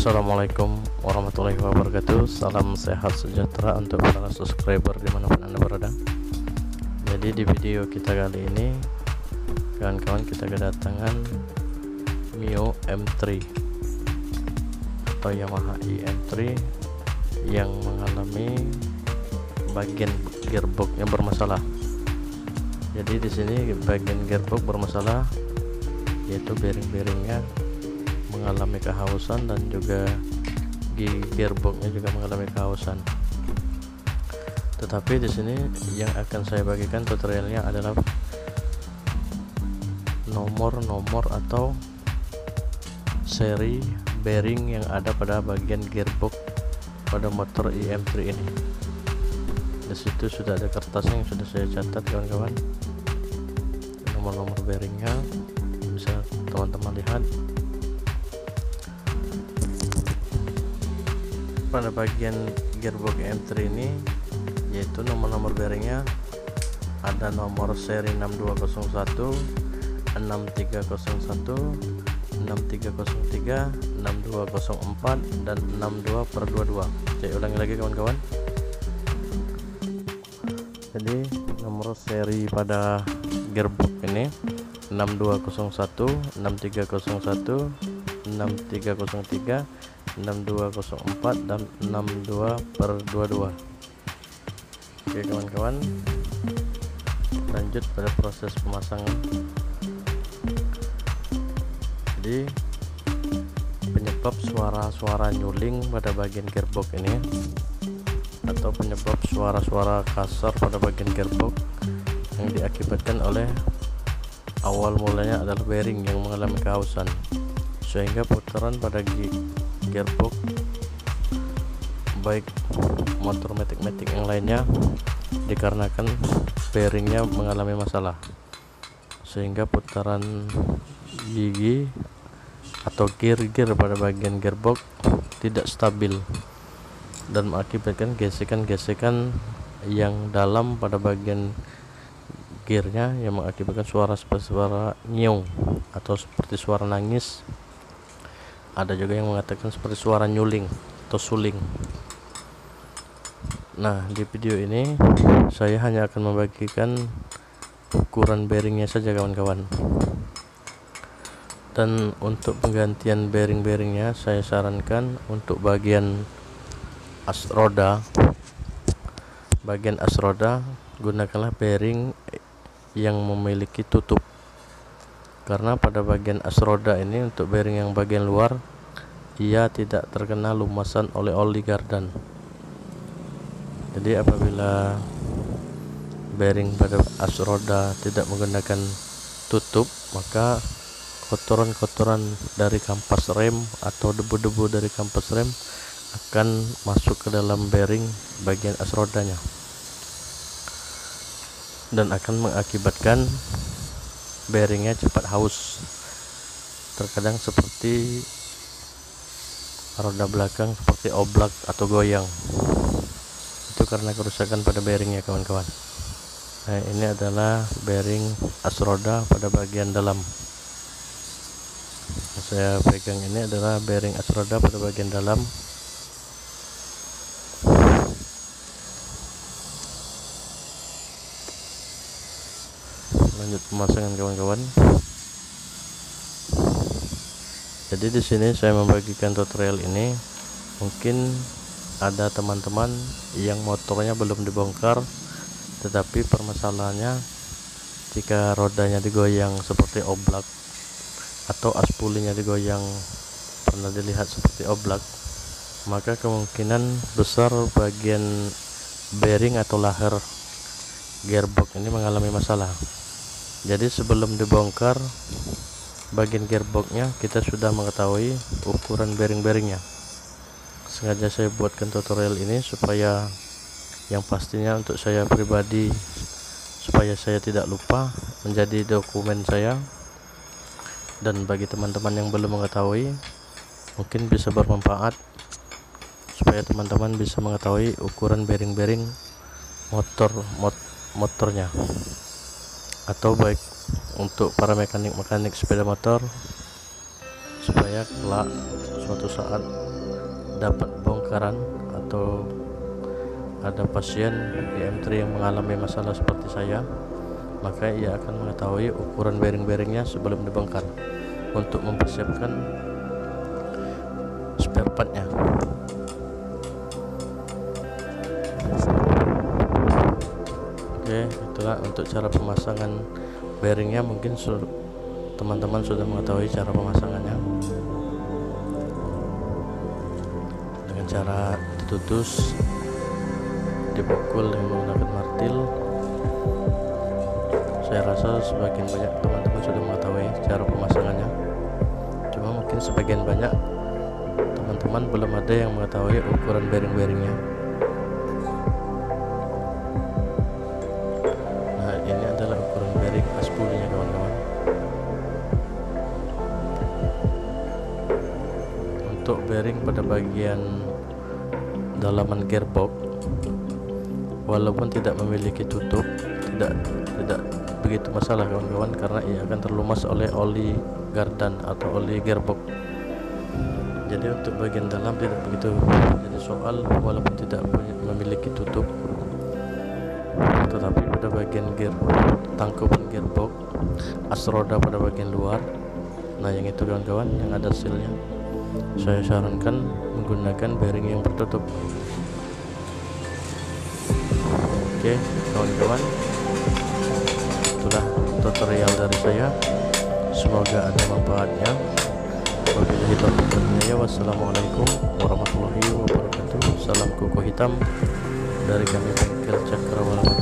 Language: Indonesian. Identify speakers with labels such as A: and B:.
A: Assalamualaikum warahmatullahi wabarakatuh. Salam sehat sejahtera untuk para subscriber dimanapun anda berada. Jadi di video kita kali ini, kawan-kawan, kita kedatangan Mio M3 atau Yamaha M3 yang mengalami bagian gearbox yang bermasalah. Jadi di sini bagian gearbox bermasalah, yaitu bearing-bearingnya mengalami kehausan dan juga gearboxnya juga mengalami kehausan. Tetapi di sini yang akan saya bagikan tutorialnya adalah nomor-nomor atau seri bearing yang ada pada bagian gearbox pada motor IM3 ini. Di situ sudah ada kertasnya yang sudah saya catat, kawan-kawan. Nomor-nomor bearingnya bisa teman-teman lihat. Pada bagian gearbox M3 ini, yaitu nomor-nomor bearingnya ada nomor seri 6201, 6301, 6303, 6204 dan 62/22. Saya ulangi lagi, kawan-kawan. Jadi nomor seri pada gearbox ini 6201, 6301, 6303, 6204 dan 62/22. Oke, kawan-kawan, lanjut pada proses pemasangan. Jadi penyebab suara-suara nyuling pada bagian gearbox ini atau penyebab suara-suara kasar pada bagian gearbox yang diakibatkan oleh awal mulanya adalah bearing yang mengalami kehausan, sehingga putaran pada gearbox baik motor matic yang lainnya dikarenakan bearingnya mengalami masalah, sehingga putaran gigi atau gear pada bagian gearbox tidak stabil dan mengakibatkan gesekan-gesekan yang dalam pada bagian gearnya yang mengakibatkan suara seperti suara nyiung atau seperti suara nangis. Ada juga yang mengatakan seperti suara nyuling atau suling. Nah, di video ini saya hanya akan membagikan ukuran bearingnya saja, kawan-kawan. Dan untuk penggantian bearing-bearingnya saya sarankan untuk bagian as roda. Bagian as roda gunakanlah bearing yang memiliki tutup. Karena pada bagian as roda ini, untuk bearing yang bagian luar, ia tidak terkena lumasan oleh oli gardan. Jadi apabila bearing pada as roda tidak menggunakan tutup, maka kotoran-kotoran dari kampas rem atau debu-debu dari kampas rem akan masuk ke dalam bearing bagian as rodanya dan akan mengakibatkan bearingnya cepat haus. Terkadang seperti roda belakang seperti oblak atau goyang, itu karena kerusakan pada bearingnya, kawan-kawan. Nah, ini adalah bearing as roda pada bagian dalam. Saya pegang ini adalah bearing as roda pada bagian dalam. Lanjut pemasangan, kawan-kawan. Jadi di sini saya membagikan tutorial ini, mungkin ada teman-teman yang motornya belum dibongkar, tetapi permasalahannya jika rodanya digoyang seperti oblak atau aspulinya digoyang pernah dilihat seperti oblak, maka kemungkinan besar bagian bearing atau lahar gearbox ini mengalami masalah. Jadi sebelum dibongkar bagian gearboxnya, kita sudah mengetahui ukuran bearing-bearingnya. Sengaja saya buatkan tutorial ini supaya yang pastinya untuk saya pribadi, supaya saya tidak lupa, menjadi dokumen saya. Dan bagi teman-teman yang belum mengetahui, mungkin bisa bermanfaat supaya teman-teman bisa mengetahui ukuran bearing-bearing motornya, atau baik untuk para mekanik sepeda motor, supaya kelak suatu saat dapat bongkaran atau ada pasien IM3 yang mengalami masalah seperti saya, maka ia akan mengetahui ukuran bearing-bearingnya sebelum dibongkar untuk mempersiapkan spare partnya. Oke, itulah untuk cara pemasangan bearingnya. Mungkin teman-teman sudah mengetahui cara pemasangannya dengan cara ditutus, dipukul dengan menggunakan martil. Saya rasa sebagian banyak teman-teman sudah mengetahui cara pemasangannya, cuma mungkin sebagian banyak teman-teman belum ada yang mengetahui ukuran bearing-bearingnya. Nah, ini adalah ukuran bearing A10-nya kawan-kawan. Untuk bearing pada bagian dalaman gearbox, walaupun tidak memiliki tutup, tidak begitu masalah kawan-kawan, karena ia akan terlumas oleh oli gardan atau oli gearbox. Jadi untuk bagian dalam tidak begitu jadi soal, walaupun tidak memiliki tutup, tetapi pada bagian gear, tangkupan gearbox, as roda pada bagian luar, nah yang itu kawan-kawan yang ada sealnya, saya sarankan menggunakan bearing yang bertutup. Oke kawan-kawan, itulah tutorial dari saya, semoga ada manfaatnya. Wabillahi taufiq wal hidayah. Wassalamualaikum warahmatullahi wabarakatuh. Salam kuku hitam dari kami Bengkel Cakrawala.